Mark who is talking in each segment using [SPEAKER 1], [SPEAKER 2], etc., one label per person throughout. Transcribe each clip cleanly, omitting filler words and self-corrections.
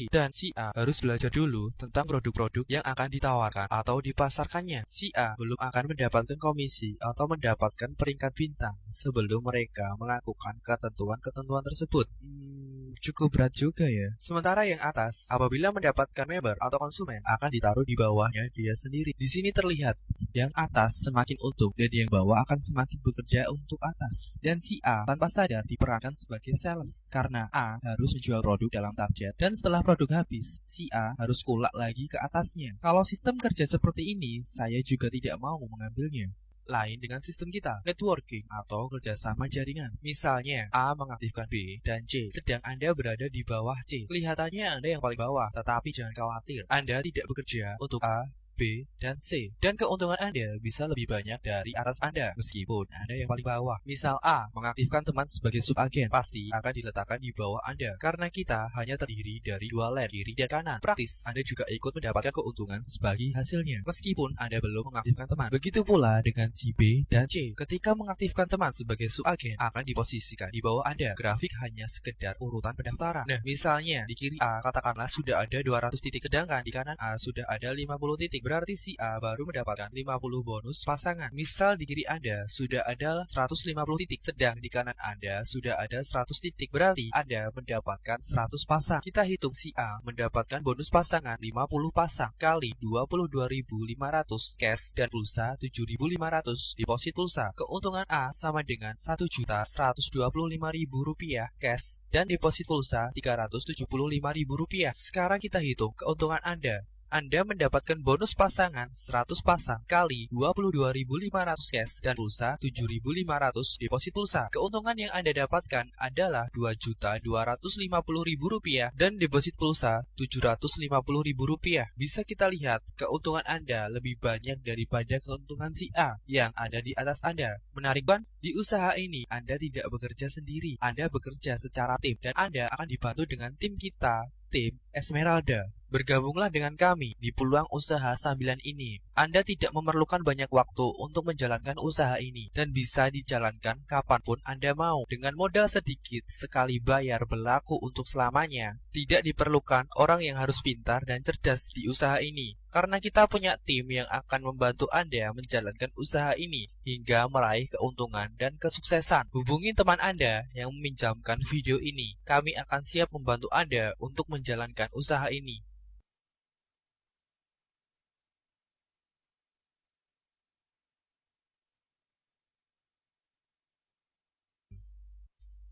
[SPEAKER 1] Dan si A harus belajar dulu tentang produk-produk yang akan ditawarkan atau dipasarkannya. Si A belum akan mendapatkan komisi atau mendapatkan peringkat bintang sebelum mereka melakukan ketentuan-ketentuan tersebut. Cukup berat juga ya. Sementara yang atas, apabila mendapatkan member atau konsumen, akan ditaruh di bawahnya dia sendiri. Di sini terlihat, yang atas semakin untung dan yang bawah akan semakin bekerja untuk atas. Dan si A tanpa sadar diperankan sebagai sales, karena A harus menjual produk dalam target, dan setelah produk habis, si A harus kulak lagi ke atasnya. Kalau sistem kerja seperti ini, saya juga tidak mau mengambilnya. Lain dengan sistem kita, networking atau kerjasama jaringan. Misalnya, A mengaktifkan B dan C, sedang Anda berada di bawah C. Kelihatannya Anda yang paling bawah, tetapi jangan khawatir, Anda tidak bekerja untuk A, B, dan C. Dan keuntungan Anda bisa lebih banyak dari atas Anda, meskipun Anda yang paling bawah. Misal A mengaktifkan teman sebagai subagen, pasti akan diletakkan di bawah Anda, karena kita hanya terdiri dari dua lane, kiri dan kanan. Praktis, Anda juga ikut mendapatkan keuntungan sebagai hasilnya, meskipun Anda belum mengaktifkan teman. Begitu pula dengan si B dan C. Ketika mengaktifkan teman sebagai subagen, akan diposisikan di bawah Anda. Grafik hanya sekedar urutan pendaftaran. Nah, misalnya di kiri A katakanlah sudah ada 200 titik, sedangkan di kanan A sudah ada 50 titik. Berarti si A baru mendapatkan 50 bonus pasangan. Misal di kiri Anda sudah ada 150 titik, sedang di kanan Anda sudah ada 100 titik. Berarti Anda mendapatkan 100 pasang. Kita hitung si A mendapatkan bonus pasangan 50 pasang kali 22.500 cash dan pulsa 7.500 deposit pulsa. Keuntungan A sama dengan Rp1.125.000 cash dan deposit pulsa Rp375.000. Sekarang kita hitung keuntungan Anda. Anda mendapatkan bonus pasangan 100 pasang kali 22.500 cash dan pulsa 7.500 deposit pulsa. Keuntungan yang Anda dapatkan adalah Rp2.250.000 dan deposit pulsa Rp750.000. Bisa kita lihat keuntungan Anda lebih banyak daripada keuntungan si A yang ada di atas Anda. Menarik kan? Di usaha ini Anda tidak bekerja sendiri, Anda bekerja secara tim dan Anda akan dibantu dengan tim kita, tim Esmeralda. Bergabunglah dengan kami di peluang usaha sambilan ini. Anda tidak memerlukan banyak waktu untuk menjalankan usaha ini dan bisa dijalankan kapanpun Anda mau. Dengan modal sedikit, sekali bayar berlaku untuk selamanya. Tidak diperlukan orang yang harus pintar dan cerdas di usaha ini, karena kita punya tim yang akan membantu Anda menjalankan usaha ini hingga meraih keuntungan dan kesuksesan. Hubungi teman Anda yang meminjamkan video ini. Kami akan siap membantu Anda untuk menjalankan usaha ini.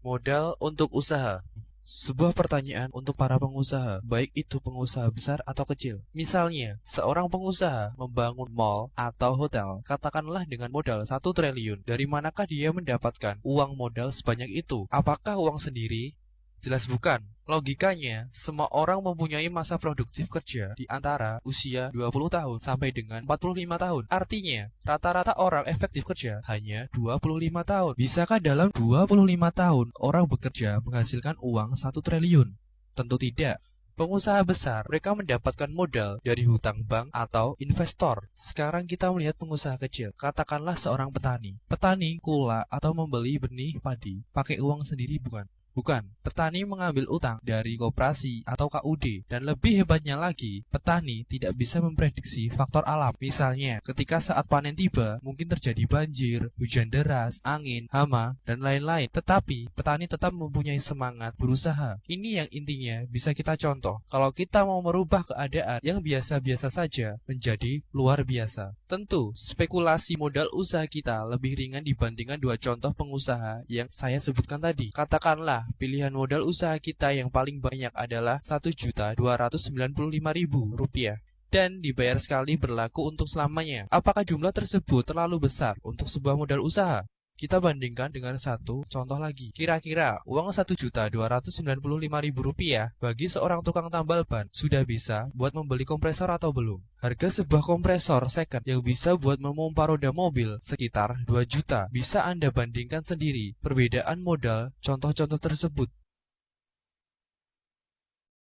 [SPEAKER 1] Modal untuk usaha. Sebuah pertanyaan untuk para pengusaha, baik itu pengusaha besar atau kecil. Misalnya, seorang pengusaha membangun mall atau hotel, katakanlah dengan modal 1 triliun. Dari manakah dia mendapatkan uang modal sebanyak itu? Apakah uang sendiri? Jelas bukan. Logikanya, semua orang mempunyai masa produktif kerja di antara usia 20 tahun sampai dengan 45 tahun. Artinya, rata-rata orang efektif kerja hanya 25 tahun. Bisakah dalam 25 tahun orang bekerja menghasilkan uang 1 triliun? Tentu tidak. Pengusaha besar, mereka mendapatkan modal dari hutang bank atau investor. Sekarang kita melihat pengusaha kecil, katakanlah seorang petani. Petani kula atau membeli benih padi, pakai uang sendiri bukan? Bukan, petani mengambil utang dari koperasi atau KUD. Dan lebih hebatnya lagi, petani tidak bisa memprediksi faktor alam. Misalnya, ketika saat panen tiba, mungkin terjadi banjir, hujan deras, angin, hama, dan lain-lain. Tetapi, petani tetap mempunyai semangat berusaha. Ini yang intinya bisa kita contoh. Kalau kita mau merubah keadaan yang biasa-biasa saja menjadi luar biasa. Tentu, spekulasi modal usaha kita lebih ringan dibandingkan dua contoh pengusaha yang saya sebutkan tadi. Katakanlah, pilihan modal usaha kita yang paling banyak adalah Rp1.295.000 dan dibayar sekali berlaku untuk selamanya. Apakah jumlah tersebut terlalu besar untuk sebuah modal usaha? Kita bandingkan dengan satu contoh lagi. Kira-kira uang Rp1.295.000 bagi seorang tukang tambal ban sudah bisa buat membeli kompresor atau belum? Harga sebuah kompresor second yang bisa buat memompa roda mobil sekitar 2 juta. Bisa Anda bandingkan sendiri perbedaan modal contoh-contoh tersebut.